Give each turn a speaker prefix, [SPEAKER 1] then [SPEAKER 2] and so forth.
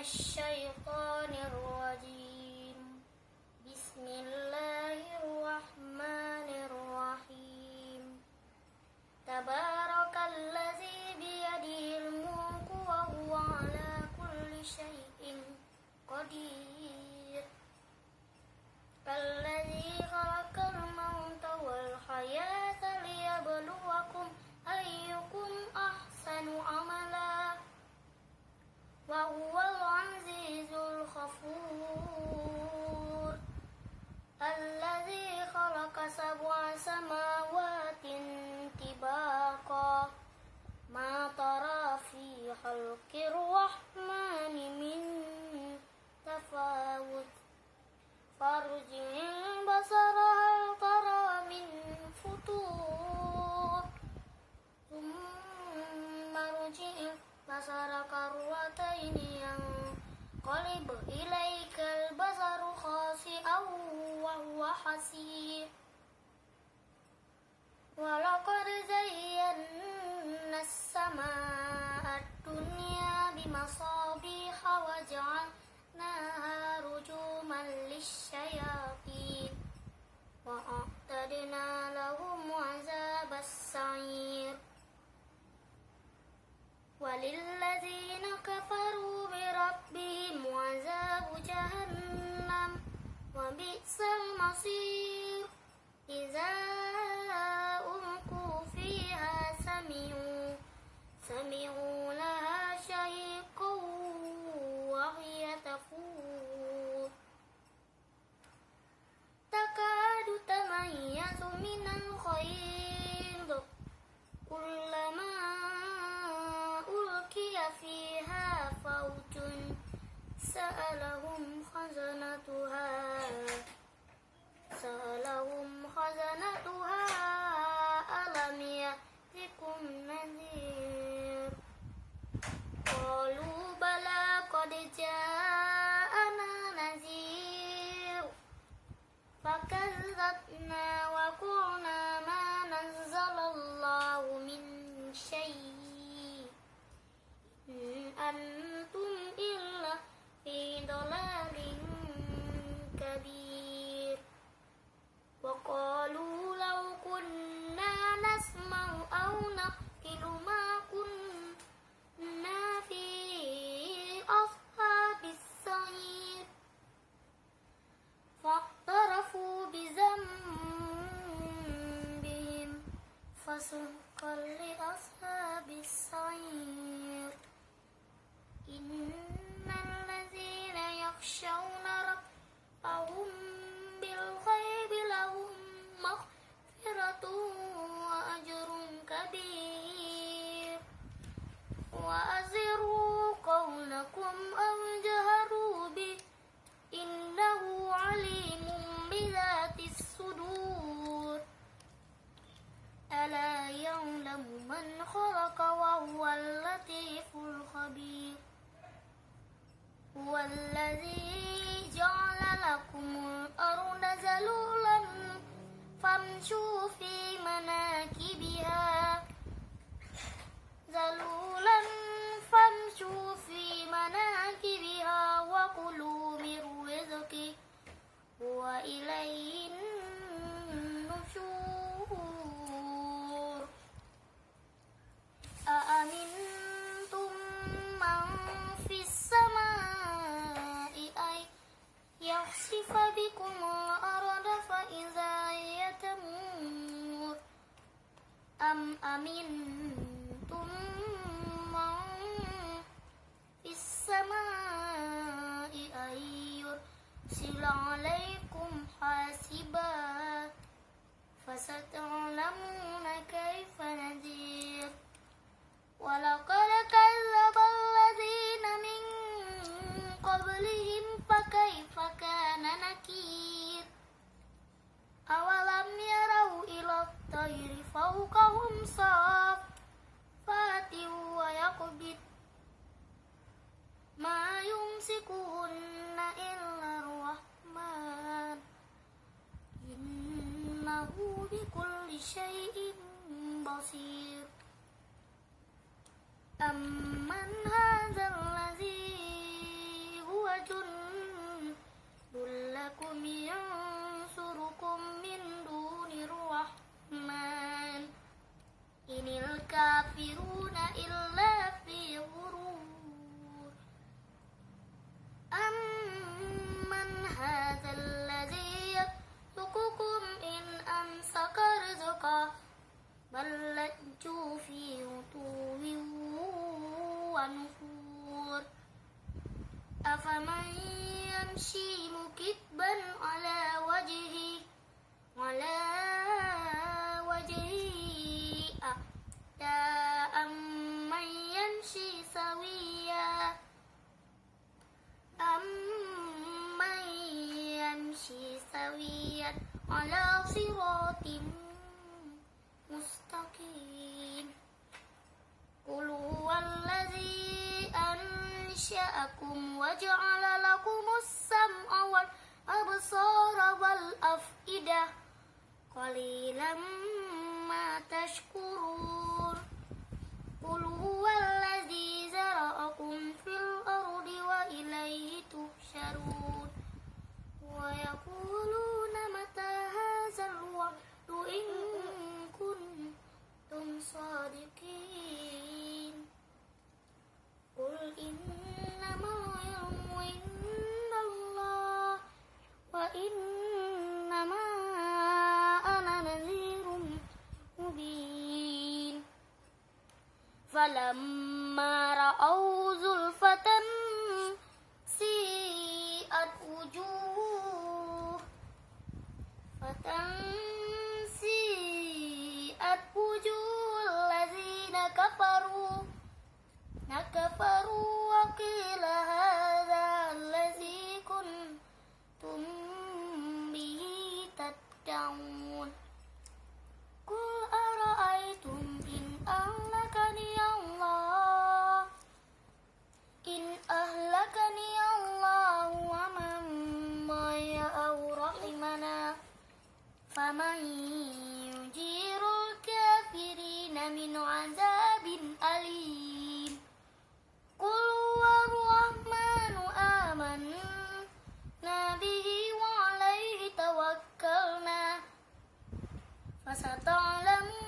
[SPEAKER 1] الشيطان الرجيم. بسم الله الرحمن الرحيم. تبارك الذي بيده الملك وهو على كل شيء قدير. الذي خلق الموت والحياة ليبلوكم أيكم أحسن عملا وهو العزيز الغفور. الذي خلق 7 سماوات طباقا ما ترى في خلق الرحمن من تفاوت فارجع البصر هل ترى من فطور ثم ارجع البصر كرتين ينقلب إليك البصر خاسئا وهو حسير. ولقد زينا السماء الدنيا بمصابيح وجعلناها رجوما للشياطين وأعتدنا لهم عذاب السعير. وللذين كفروا بربهم عذاب جهنم وبئس المصير. إذا ألقوا فيها سمعوا لها شهيقا وهي تفور تكاد تميز من الغيظ كلما ألقي فيها فوج سألهم خزنتها ألم يأتكم نذير قالوا بلى قد جاءنا نذير فكذبنا وقلنا ما نزل الله من شيء إن أنتم إلا في ضلال كبير. وقالوا لو كنا نسمع أو نعقل ما كنا في أصحاب السعير فاعترفوا بذنبهم فسحقا لأصحاب السعير. إن الذين يخشون ربهم بالغيب لهم مغفرة وأجر كبير. وأسروا قولكم أو جهروا به إنه عليم بذات الصدور. ألا يعلم من خلق وهو اللطيف الخبير. هو الذي جعل لكم الأرض ذلولا فامشوا في مناكبها وكلوا من رزقه وإليه النشور. أأمنتم من في السماء أن يخسف بكم الأرض فإذا هي تمور أم أمنتم من في السماء أن يرسل عليكم حاسبا فستعلمون كيف نذير. ولقد كذب الذين من قبلهم فكيف كان نكير. أولم يروا إلى الطير فوقهم صافات ويقبض ما يمسكهن إلا الرحمن إنه بكل شيء بصير. أمن هذا الذي إن الكافرون إلا في غرور أمن هذا الذي يرزقكم إن أمسك رزقه بل لجوا في عتو ونفور أفمن يمشي مكبا على وجهه أهدى أمن يمشي سويا على صراط مستقيم قل هو الذي أنشأكم وجعل لكم السمع والأبصار والأفئدة قليلا ما تشكرون قل هو الذي زرعكم في الأرض وإليه تحشرون ويقولون متى هذا الوعد إن كنتم صادقين قل إنما العلم عند الله وإنما أنا نذير مبين فلما رأوا زلفة سيئت وجوه الذين كفروا وقيل هذا الذي كنتم به تدعون قل أرأيتم إن أهلكني الله ومن معي أو رحمنا فمن يجير الكافرين من عذاب أليم قل هو الرحمن آمنا به وعليه توكلنا فستعلمون